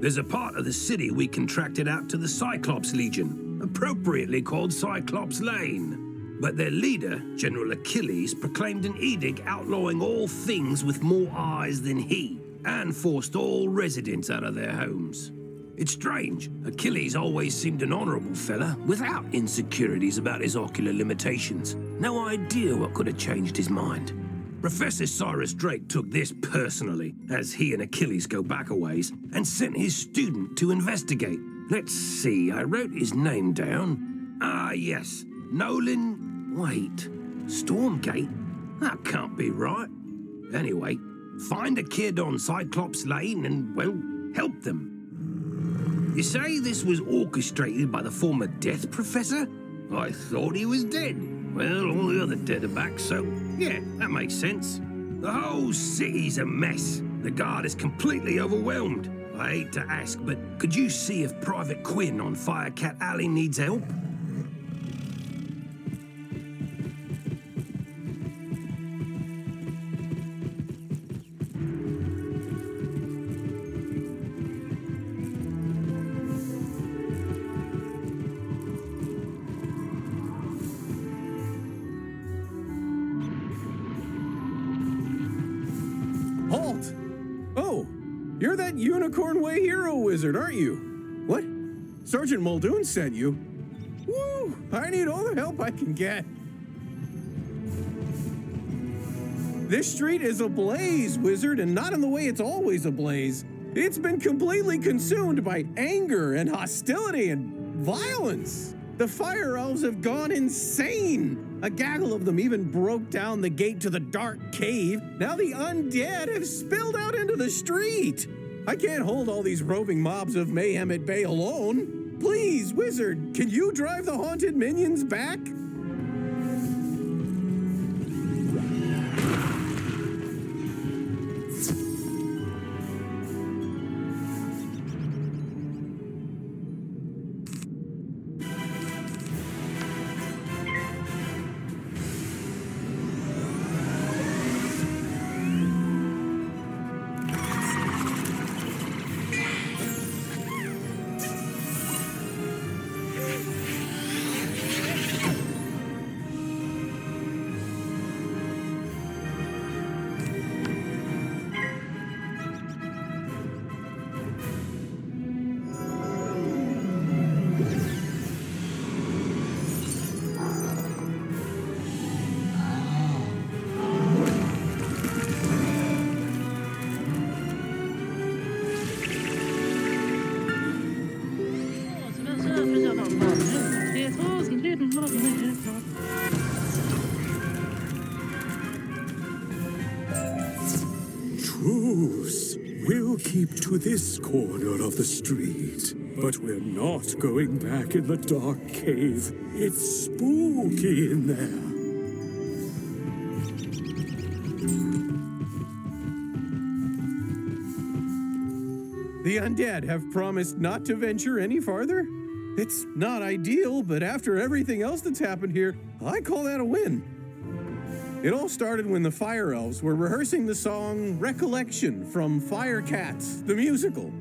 There's a part of the city we contracted out to the Cyclops Legion, appropriately called Cyclops Lane. But their leader, General Achilles, proclaimed an edict outlawing all things with more eyes than he, and forced all residents out of their homes. It's strange. Achilles always seemed an honorable fella, without insecurities about his ocular limitations. No idea what could have changed his mind. Professor Cyrus Drake took this personally, as he and Achilles go back a ways, and sent his student to investigate. Let's see, I wrote his name down. Ah, yes, Nolan... Wait, Stormgate? That can't be right. Anyway, find a kid on Cyclops Lane and, well, help them. You say this was orchestrated by the former Death Professor? I thought he was dead. Well, all the other dead are back, so yeah, that makes sense. The whole city's a mess. The guard is completely overwhelmed. I hate to ask, but could you see if Private Quinn on Firecat Alley needs help? Halt! Oh, you're that Unicorn Way hero wizard, aren't you? What? Sergeant Muldoon sent you? Woo! I need all the help I can get. This street is ablaze, wizard, and not in the way it's always ablaze. It's been completely consumed by anger and hostility and violence. The Fire Elves have gone insane. A gaggle of them even broke down the gate to the dark cave. Now the undead have spilled out into the street. I can't hold all these roving mobs of mayhem at bay alone. Please, wizard, can you drive the haunted minions back? Truce. We'll keep to this corner of the street, but we're not going back in the dark cave. It's spooky in there. The undead have promised not to venture any farther? It's not ideal, but after everything else that's happened here, I call that a win. It all started when the Fire Elves were rehearsing the song Recollection from Firecat, the musical.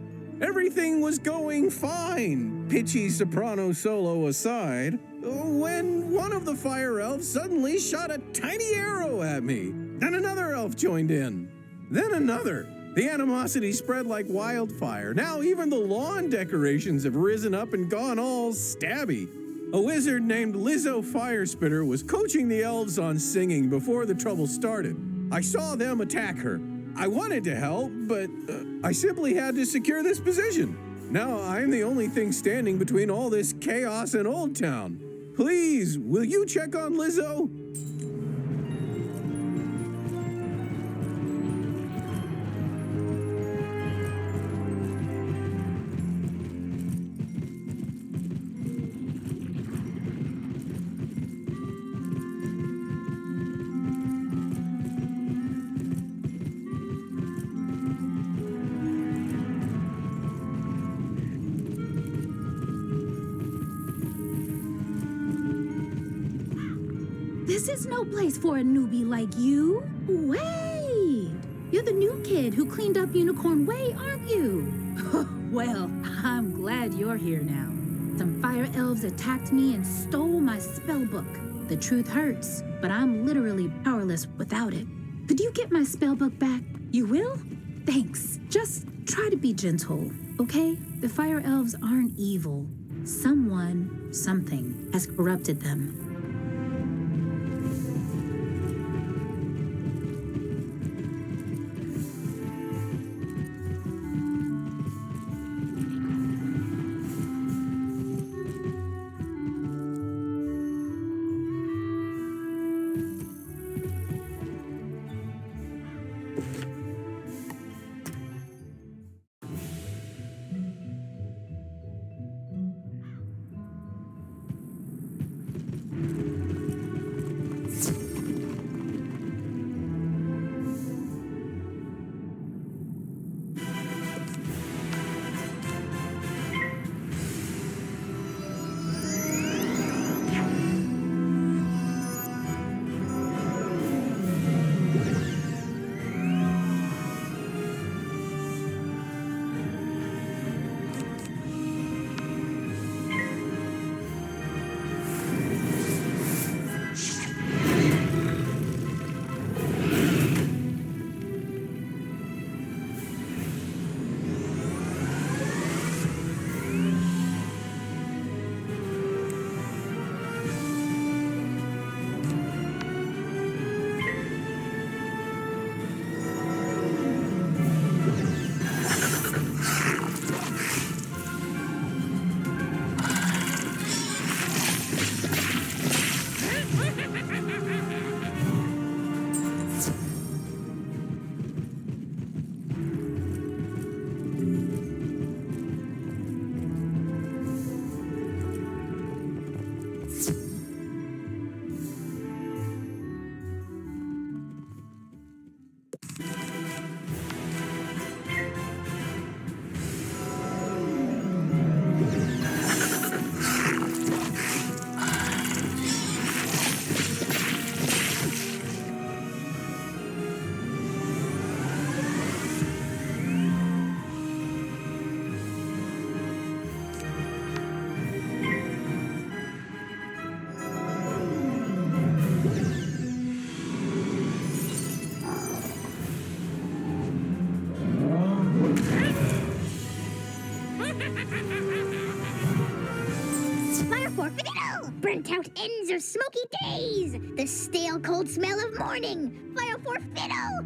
Everything was going fine, pitchy soprano solo aside, when one of the Fire Elves suddenly shot a tiny arrow at me. Then another elf joined in. Then another. The animosity spread like wildfire. Now even the lawn decorations have risen up and gone all stabby. A wizard named Lizzo Firespitter was coaching the elves on singing before the trouble started. I saw them attack her. I wanted to help, but I simply had to secure this position. Now I'm the only thing standing between all this chaos and Old Town. Please, will you check on Lizzo? This is no place for a newbie like you. Wait! You're the new kid who cleaned up Unicorn Way, aren't you? Well, I'm glad you're here now. Some Fire Elves attacked me and stole my spellbook. The truth hurts, but I'm literally powerless without it. Could you get my spellbook back? You will? Thanks. Just try to be gentle, okay? The Fire Elves aren't evil. Someone, something, has corrupted them. Burnt out ends of smoky days. The stale cold smell of morning. Fire for fiddle.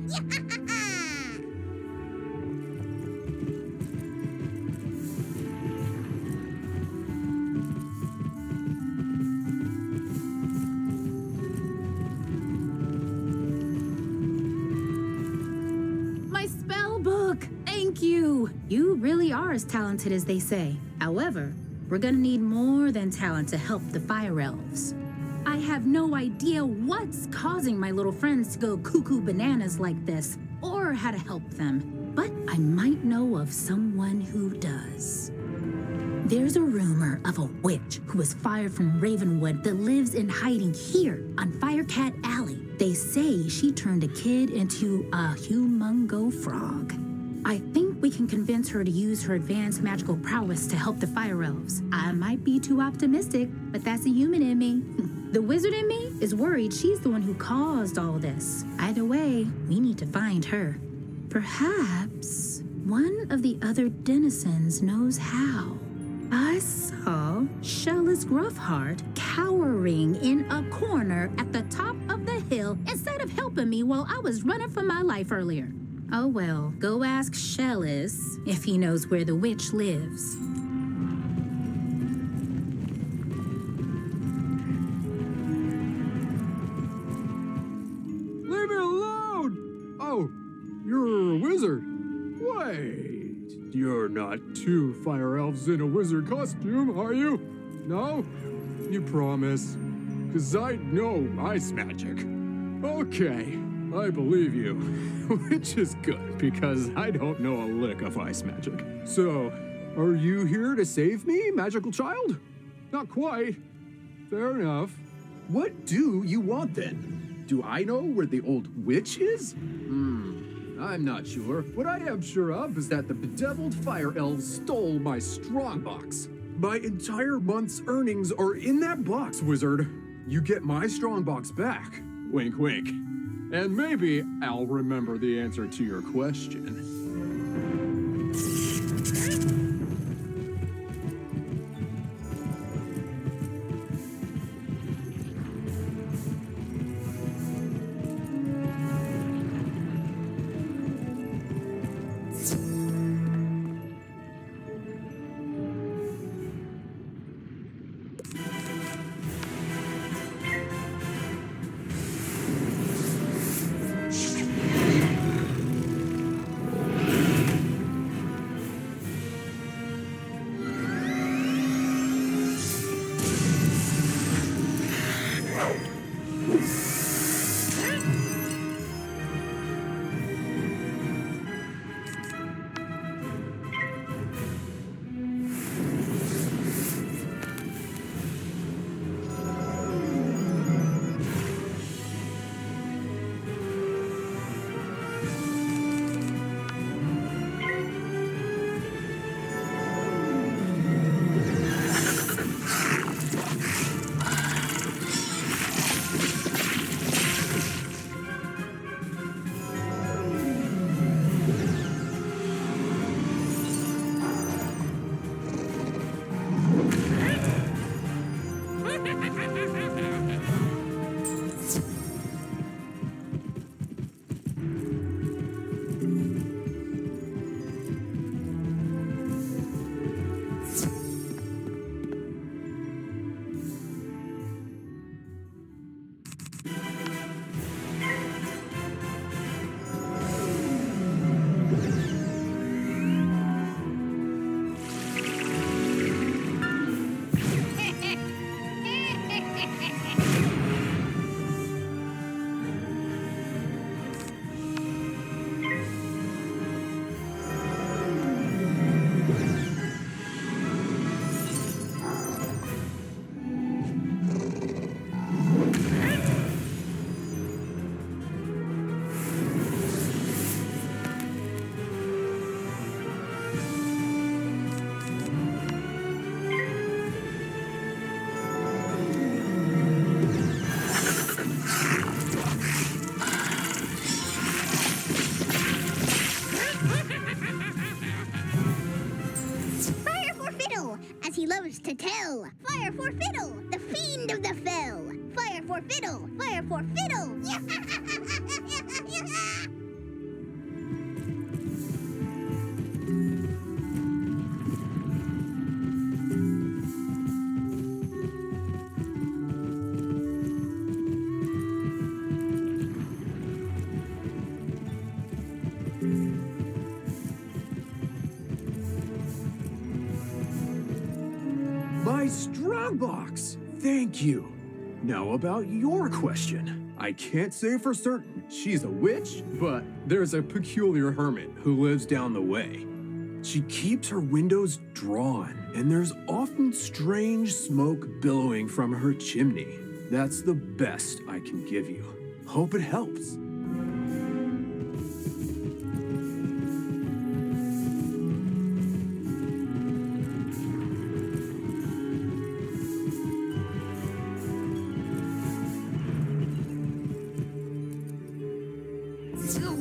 My spell book. Thank you. You really are as talented as they say. However, we're gonna need more than talent to help the Fire Elves. I have no idea what's causing my little friends to go cuckoo bananas like this, or how to help them, but I might know of someone who does. There's a rumor of a witch who was fired from Ravenwood that lives in hiding here on Firecat Alley. They say she turned a kid into a humongo frog. I think we can convince her to use her advanced magical prowess to help the Fire Elves. I might be too optimistic, but that's a human in me. The wizard in me is worried she's the one who caused all this. Either way, we need to find her. Perhaps one of the other denizens knows how. I saw Shella's Gruffheart cowering in a corner at the top of the hill instead of helping me while I was running for my life earlier. Oh well, go ask Shellis if he knows where the witch lives. Leave me alone! Oh, you're a wizard. Wait, you're not two Fire Elves in a wizard costume, are you? No? You promise? 'Cause I know ice magic. Okay, I believe you. Which is good, because I don't know a lick of ice magic. So, are you here to save me, magical child? Not quite. Fair enough. What do you want then? Do I know where the old witch is? I'm not sure. What I am sure of is that the bedeviled Fire Elves stole my strongbox. My entire month's earnings are in that box, Wizard. You get my strongbox back. Wink, wink. And maybe I'll remember the answer to your question. To tell. Fire for fiddle, the fiend of the fell. Fire for fiddle, fire for fiddle. My strongbox! Thank you. Now about your question. I can't say for certain she's a witch, but there's a peculiar hermit who lives down the way. She keeps her windows drawn, and there's often strange smoke billowing from her chimney. That's the best I can give you. Hope it helps.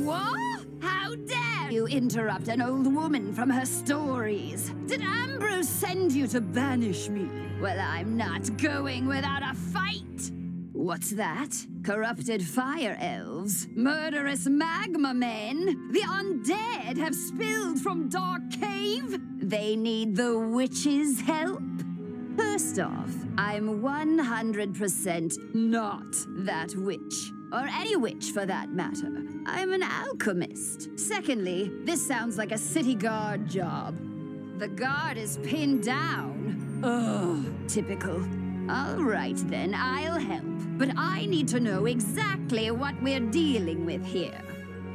What? How dare you interrupt an old woman from her stories? Did Ambrose send you to banish me? Well, I'm not going without a fight. What's that? Corrupted fire elves? Murderous magma men? The undead have spilled from Dark Cave? They need the witch's help? First off, I'm 100% not that witch. Or any witch, for that matter. I'm an alchemist. Secondly, this sounds like a city guard job. The guard is pinned down. Ugh, typical. All right then, I'll help. But I need to know exactly what we're dealing with here.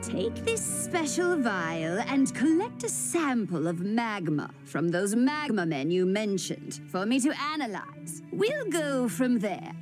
Take this special vial and collect a sample of magma from those magma men you mentioned for me to analyze. We'll go from there.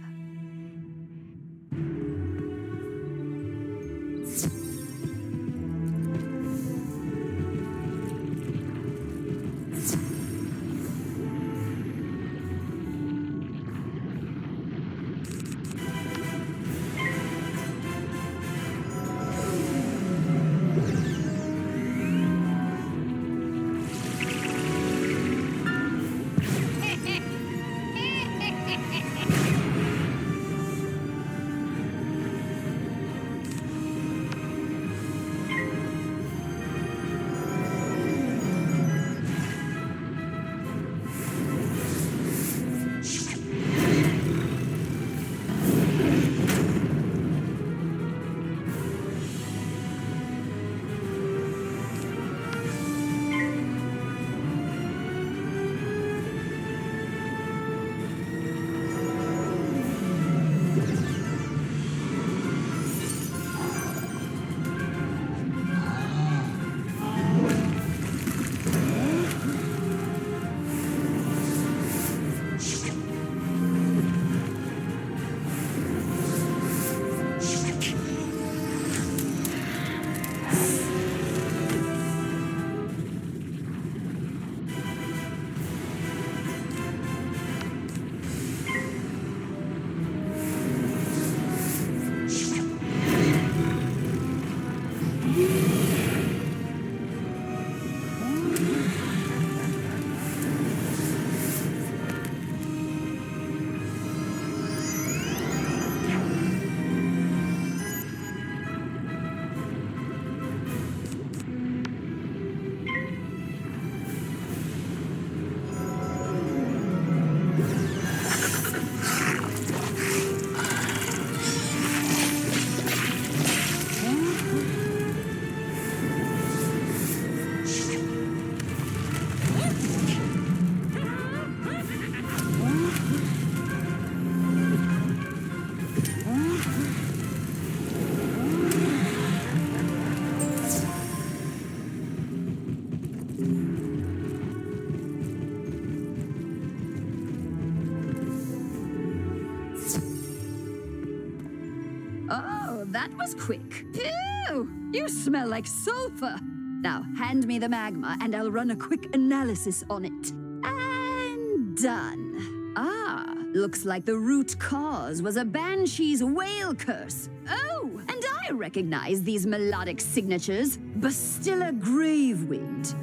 that was quick. Phew! You smell like sulfur. Now, hand me the magma and I'll run a quick analysis on it. And done. Ah, looks like the root cause was a banshee's whale curse. Oh, and I recognize these melodic signatures. Bastilla Gravewind.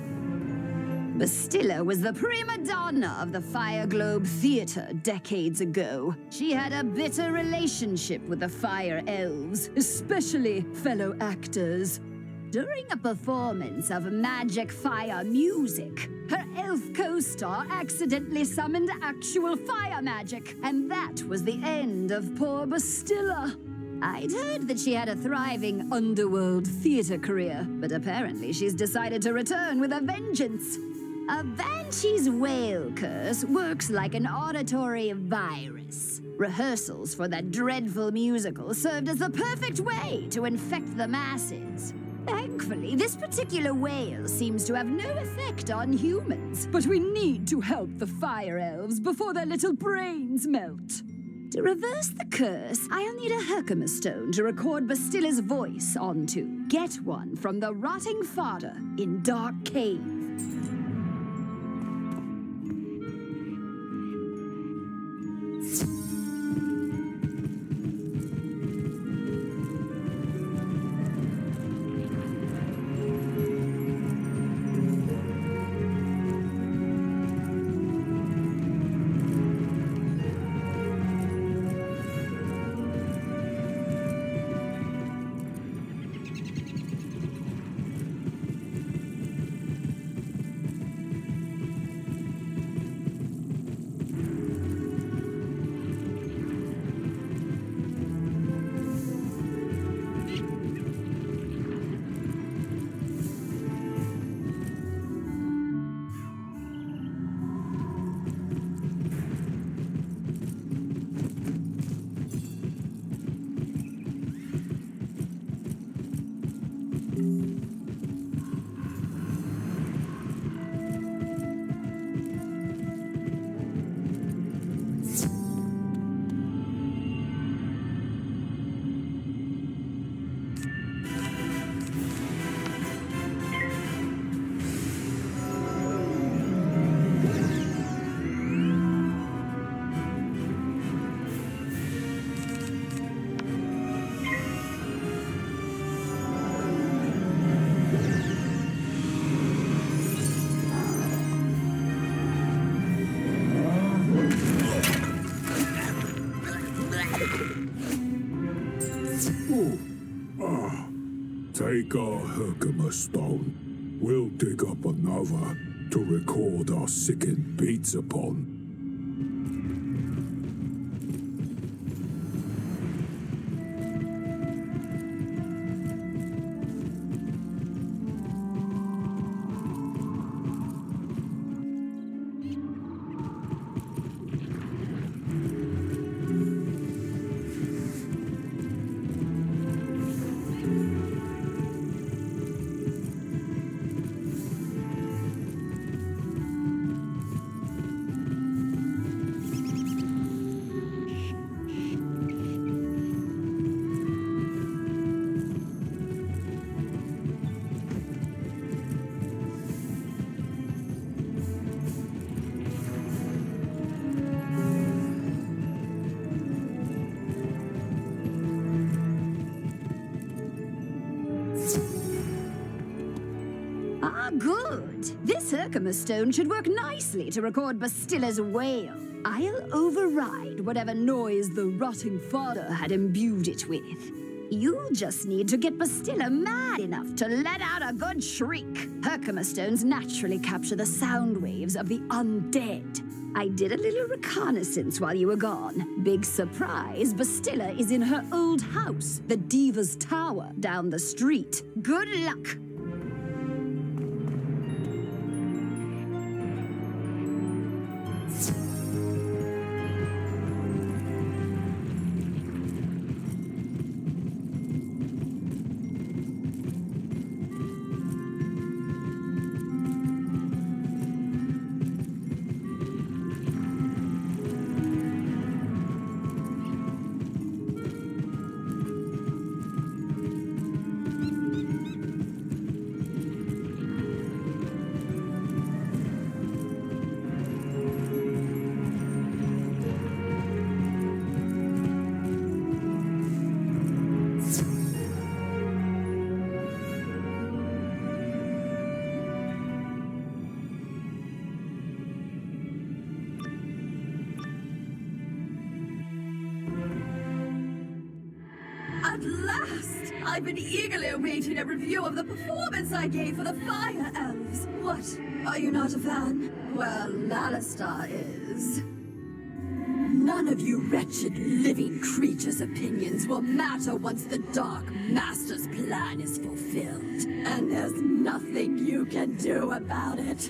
Bastilla was the prima donna of the Fire Globe Theater decades ago. She had a bitter relationship with the Fire Elves, especially fellow actors. During a performance of magic fire music, her elf co-star accidentally summoned actual fire magic, and that was the end of poor Bastilla. I'd heard that she had a thriving underworld theater career, but apparently she's decided to return with a vengeance. A banshee's whale curse works like an auditory virus. Rehearsals for that dreadful musical served as the perfect way to infect the masses. Thankfully, this particular whale seems to have no effect on humans. But we need to help the Fire Elves before their little brains melt. To reverse the curse, I'll need a Herkimer stone to record Bastilla's voice onto. Get one from the rotting fodder in Dark Cave. Take our Herkimer stone. We'll dig up another to record our sickened beats upon. Good. This Herkimer stone should work nicely to record Bastilla's wail. I'll override whatever noise the rotting fodder had imbued it with. You'll just need to get Bastilla mad enough to let out a good shriek. Herkimer stones naturally capture the sound waves of the undead. I did a little reconnaissance while you were gone. Big surprise, Bastilla is in her old house, the Diva's Tower, down the street. Good luck. I've been eagerly awaiting a review of the performance I gave for the Fire Elves. What? Are you not a fan? Well, Alistar is. None of you wretched living creatures' opinions will matter once the Dark Master's plan is fulfilled. And there's nothing you can do about it.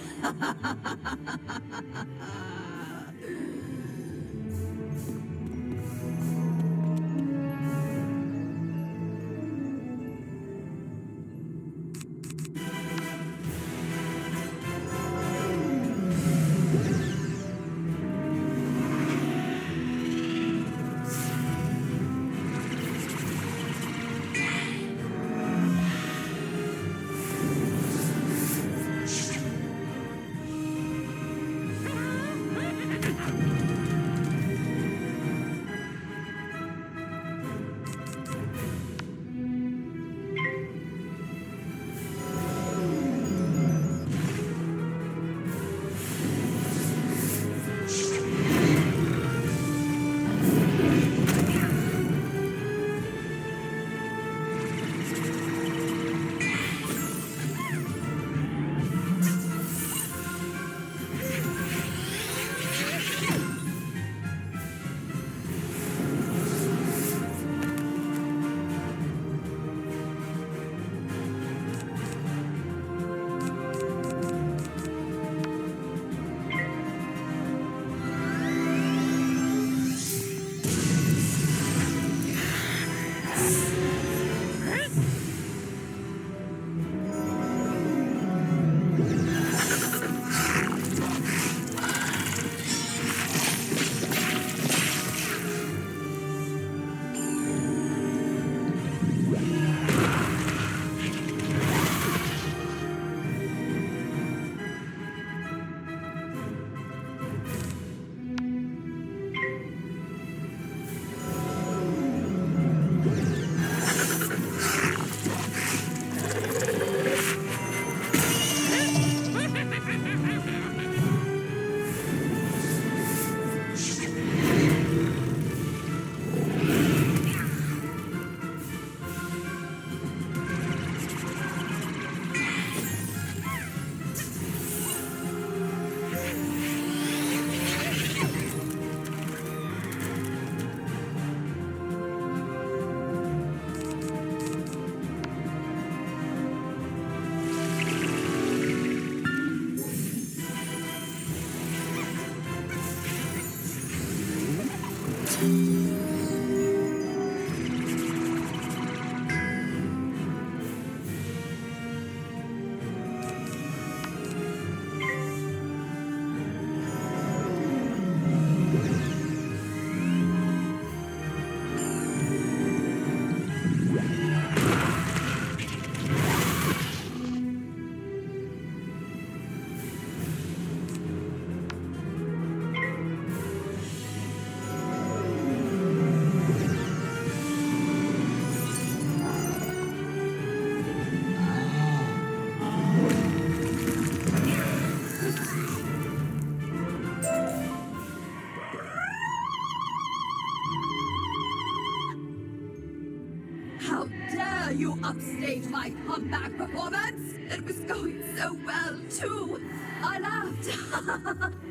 You upstaged my comeback performance! It was going so well, too! I laughed!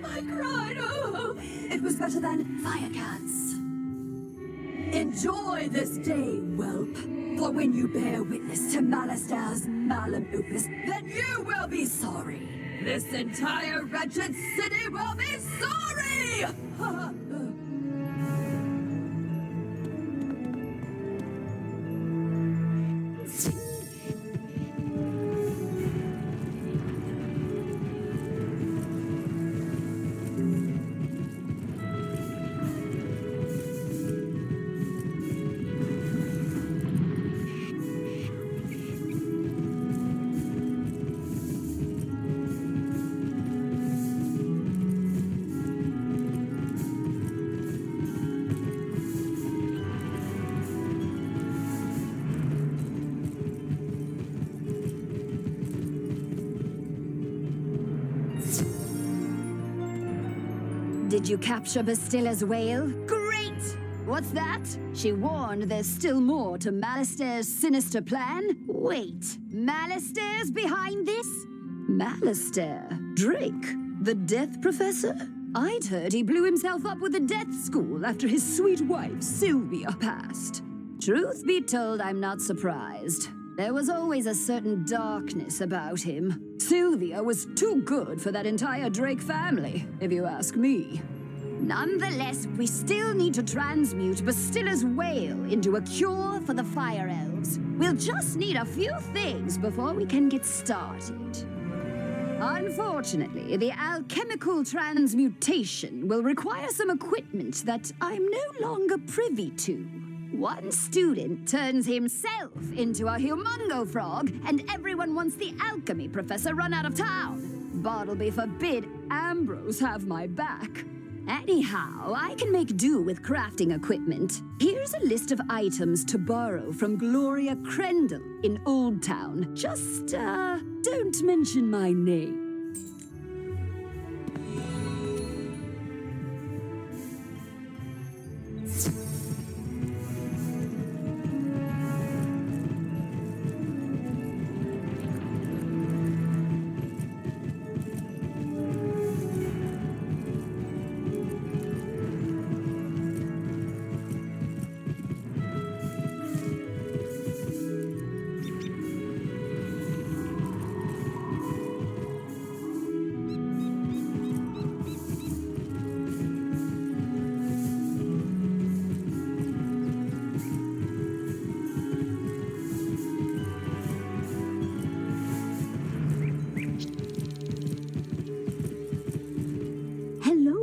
I cried! Oh! It was better than Firecat's. Enjoy this day, whelp! For when you bear witness to Malistar's malum opus, then you will be sorry! This entire wretched city will be sorry! Did you capture Bastilla's whale? Great! What's that? She warned there's still more to Malister's sinister plan? Wait, Malister's behind this? Malister? Drake? The Death Professor? I'd heard he blew himself up with the Death School after his sweet wife, Sylvia, passed. Truth be told, I'm not surprised. There was always a certain darkness about him. Sylvia was too good for that entire Drake family, if you ask me. Nonetheless, we still need to transmute Bastilla's wail into a cure for the Fire Elves. We'll just need a few things before we can get started. Unfortunately, the alchemical transmutation will require some equipment that I'm no longer privy to. One student turns himself into a humongo frog, and everyone wants the alchemy professor run out of town. Bartleby forbid Ambrose have my back. Anyhow, I can make do with crafting equipment. Here's a list of items to borrow from Gloria Crendel in Old Town. Just, don't mention my name.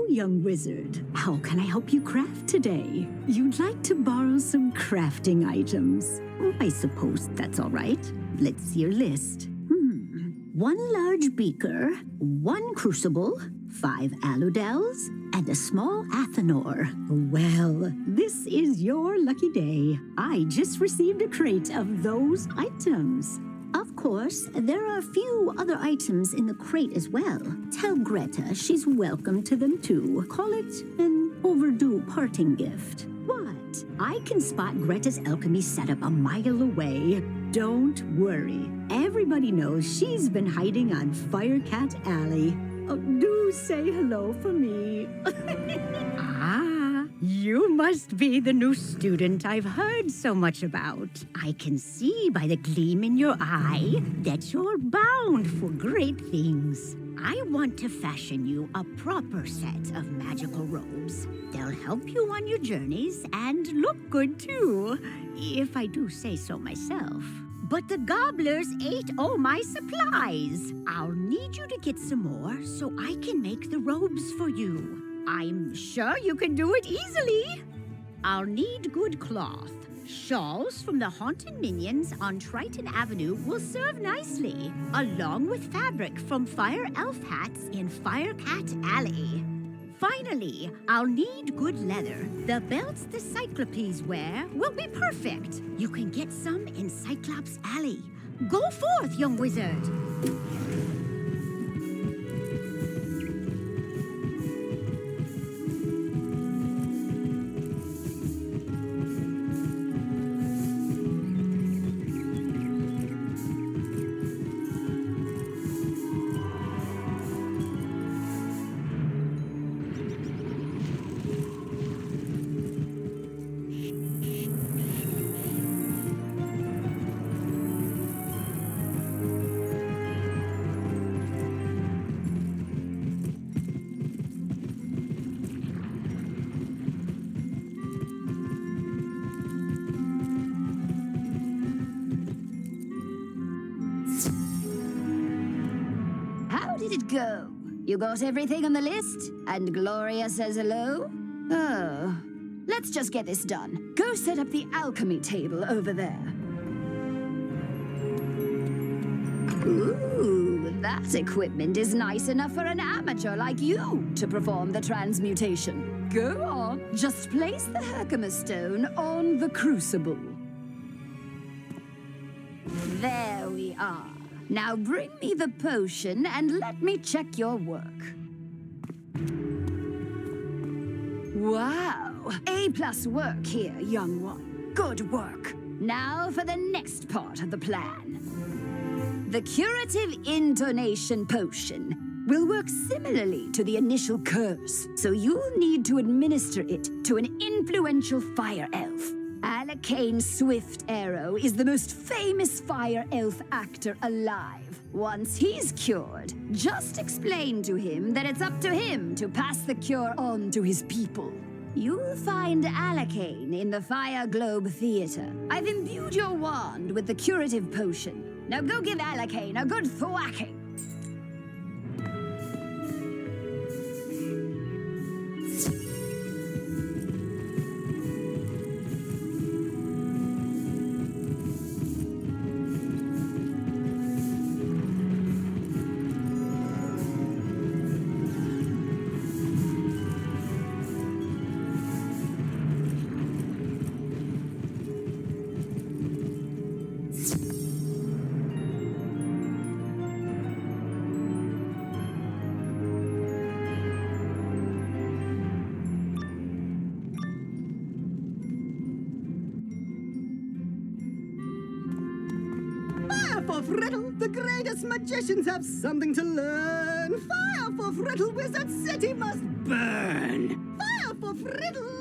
Young wizard, how can I help you craft today? You'd like to borrow some crafting items. I suppose that's all right. Let's see your list. One large beaker, one crucible, 5 aludels, and a small athanor. Well, this is your lucky day. I just received a crate of those items. Of course, there are a few other items in the crate as well. Tell Greta she's welcome to them too. Call it an overdue parting gift. What? I can spot Greta's alchemy setup a mile away. Don't worry. Everybody knows she's been hiding on Firecat Alley. Oh, do say hello for me. You must be the new student I've heard so much about. I can see by the gleam in your eye that you're bound for great things. I want to fashion you a proper set of magical robes. They'll help you on your journeys and look good too, if I do say so myself. But the gobblers ate all my supplies. I'll need you to get some more so I can make the robes for you. I'm sure you can do it easily. I'll need good cloth. Shawls from the haunted minions on Triton Avenue will serve nicely, along with fabric from Fire Elf hats in Firecat Alley. Finally, I'll need good leather. The belts the Cyclopes wear will be perfect. You can get some in Cyclops Alley. Go forth, young wizard. Go. You got everything on the list? And Gloria says hello? Oh. Let's just get this done. Go set up the alchemy table over there. Ooh, that equipment is nice enough for an amateur like you to perform the transmutation. Go on. Just place the Herkimer stone on the crucible. There we are. Now bring me the potion and let me check your work. Wow, A+ work here, young one. Good work. Now for the next part of the plan. The curative intonation potion will work similarly to the initial curse, so you'll need to administer it to an influential fire elf. Alakane Swift Arrow is the most famous fire elf actor alive. Once he's cured, just explain to him that it's up to him to pass the cure on to his people. You'll find Alakane in the Fire Globe Theater. I've imbued your wand with the curative potion. Now go give Alakane a good thwacking. For Friddle, the greatest magicians have something to learn. Fire for Friddle, Wizard City must burn. Fire for Friddle.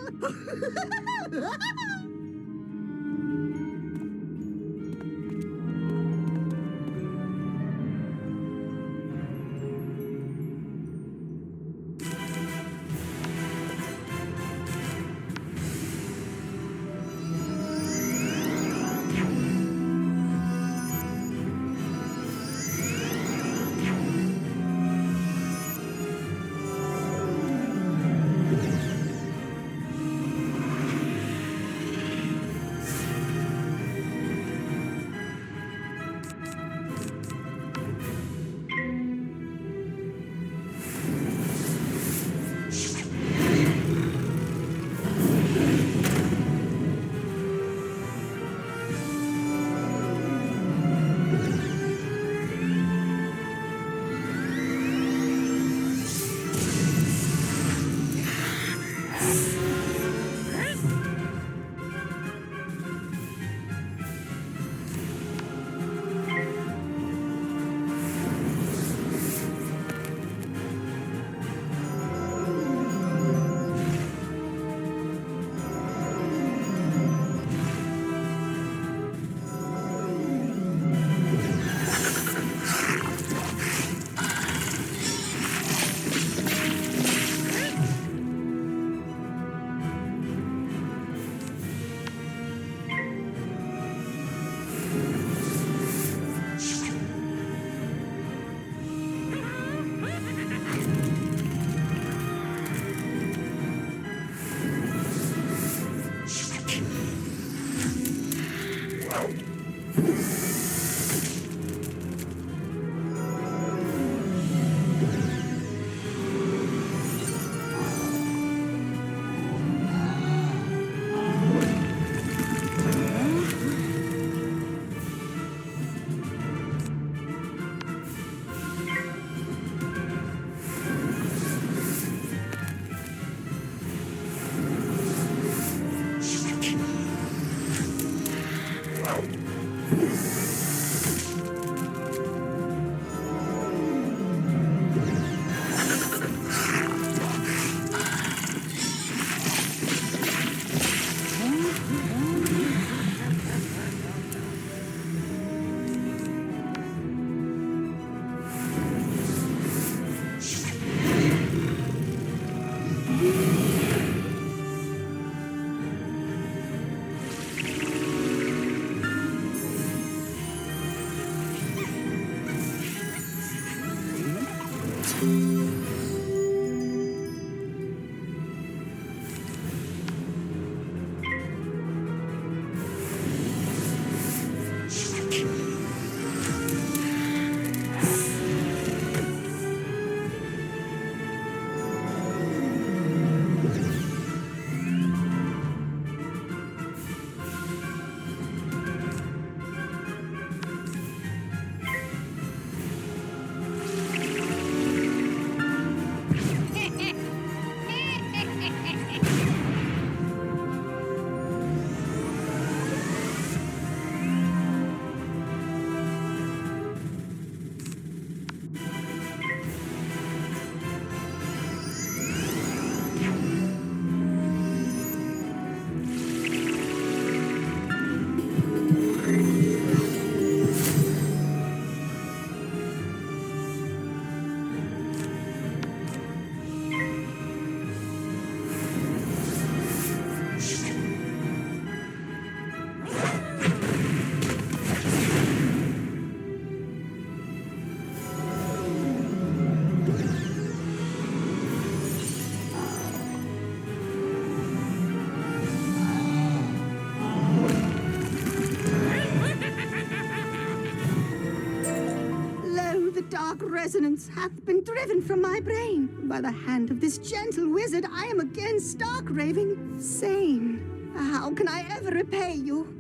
the dark resonance hath been driven from my brain. By the hand of this gentle wizard, I am again stark raving sane. How can I ever repay you?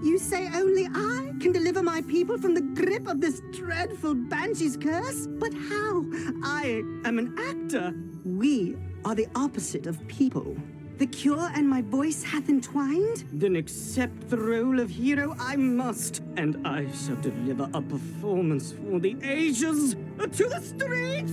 You say only I can deliver my people from the grip of this dreadful banshee's curse? But how? I am an actor. We are the opposite of people. The cure and my voice hath entwined? Then accept the role of hero I must, and I shall deliver a performance for the ages to the streets!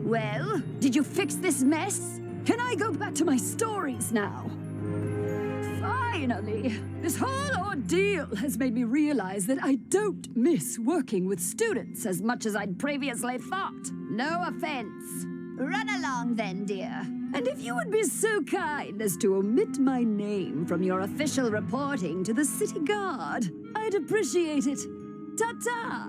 Well, did you fix this mess? Can I go back to my stories now? Finally! This whole ordeal has made me realize that I don't miss working with students as much as I'd previously thought. No offense. Run along then, dear. And if you would be so kind as to omit my name from your official reporting to the city guard, I'd appreciate it. Ta-ta!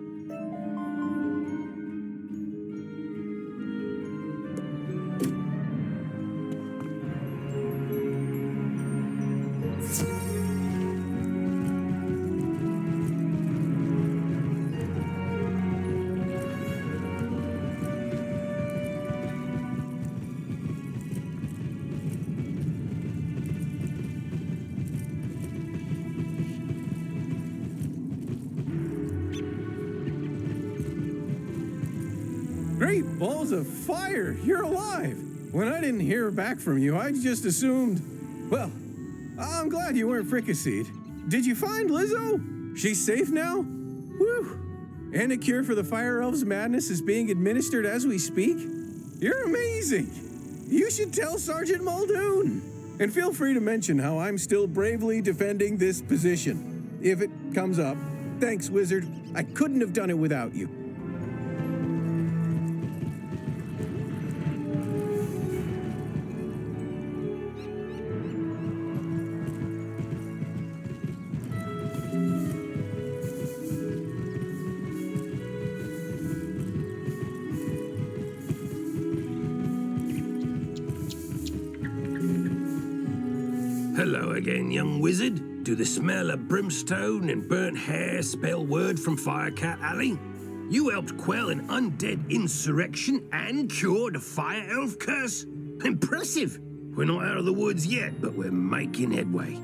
Great balls of fire! You're alive! When I didn't hear back from you, I just assumed... Well, I'm glad you weren't fricasseed. Did you find Lizzo? She's safe now? Whew! And a cure for the Fire Elves' madness is being administered as we speak? You're amazing! You should tell Sergeant Muldoon! And feel free to mention how I'm still bravely defending this position. If it comes up. Thanks, Wizard. I couldn't have done it without you. Hello again, young wizard. Do the smell of brimstone and burnt hair spell word from Firecat Alley? You helped quell an undead insurrection and cured a Fire Elf curse? Impressive! We're not out of the woods yet, but we're making headway.